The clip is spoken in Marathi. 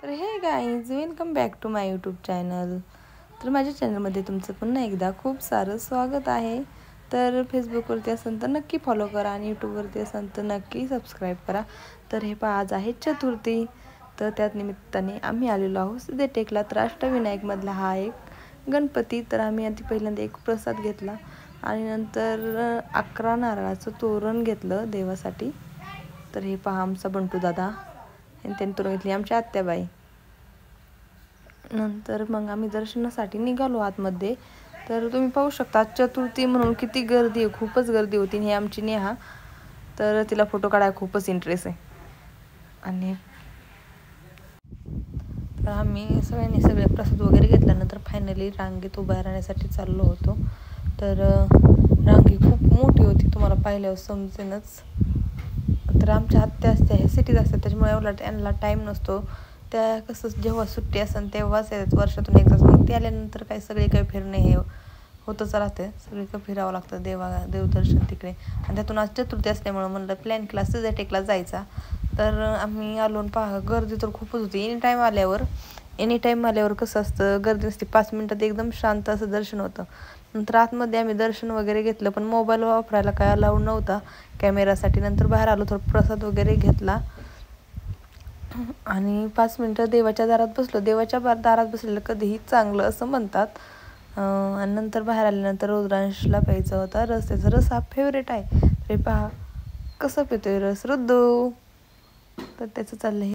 तर hey guys, welcome back to my YouTube channel. तर माझ्या चॅनलमध्ये तुमचं पुन्हा एकदा खूप सारं स्वागत आहे. तर फेसबुकवरती असेल तर नक्की फॉलो करा आणि यूट्यूबवरती असेल तर नक्की सबस्क्राईब करा. तर हे पहा, आज आहे चतुर्थी. तर त्यात निमित्ताने आम्ही आलेलो आहोत सिद्धटेकला. तर अष्टविनायकमधला हा एक गणपती. तर आम्ही आधी पहिल्यांदा एक प्रसाद घेतला आणि नंतर 11 नारळाचं तोरण घेतलं देवासाठी. तर हे पहा, आमचा बंटू दादा आणि त्यांनी तोरण घेतली, आमच्या आत्याबाई. नंतर मग आम्ही दर्शनासाठी निघालो आतमध्ये. तर तुम्ही पाहू शकता चतुर्थी म्हणून किती गर्दी आहे, खूपच गर्दी होती. हे आमची नेहा, तर तिला फोटो काढायला खूपच इंटरेस्ट आहे. आणि तर आम्ही सगळे प्रसाद वगैरे घेतल्यानंतर फायनली रांगेत उभा राहण्यासाठी चाललो होतो. तर रांगी खूप मोठी होती, तुम्हाला पाहिल्यावर समजेनच. तर आमच्या आत्या असते हे सिटीत असतात, त्याच्यामुळे एवढा त्यांना टाईम नसतो. त्या कसं जेव्हा सुट्टी असेल तेव्हाच येतात, वर्षातून एकदाच. मग ते आल्यानंतर काही सगळे काही फिरणे हे होतच राहते. सगळीकडे फिरावं लागतं, देवदर्शन तिकडे. आणि त्यातून आज चतुर्थी असल्यामुळं म्हणलं प्लॅन केला सिद्धटेकला जायचा. तर आम्ही आलो आणि पहा, गर्दी तर खूपच होती. एनी टाईम आल्यावर कसं असतं, गर्दी नसते. 5 मिनिटात एकदम शांत असं दर्शन होतं. नंतर आतमध्ये आम्ही दर्शन वगैरे घेतलं, पण मोबाईल वापरायला काय अलाउड नव्हता कॅमेरासाठी. नंतर बाहेर आलो, थोडं प्रसाद वगैरे घेतला आणि 5 मिनटं देवाच्या दारात बसलो. देवाच्या दारात बसलेलं कधीही चांगलं असं म्हणतात. आणि नंतर बाहेर आल्यानंतर रुद्रांशला प्यायचा होता रस. त्याचा रस हा फेवरेट आहे. तरी पहा कसं पितोय रस रुद्दू. तर त्याचं चाललं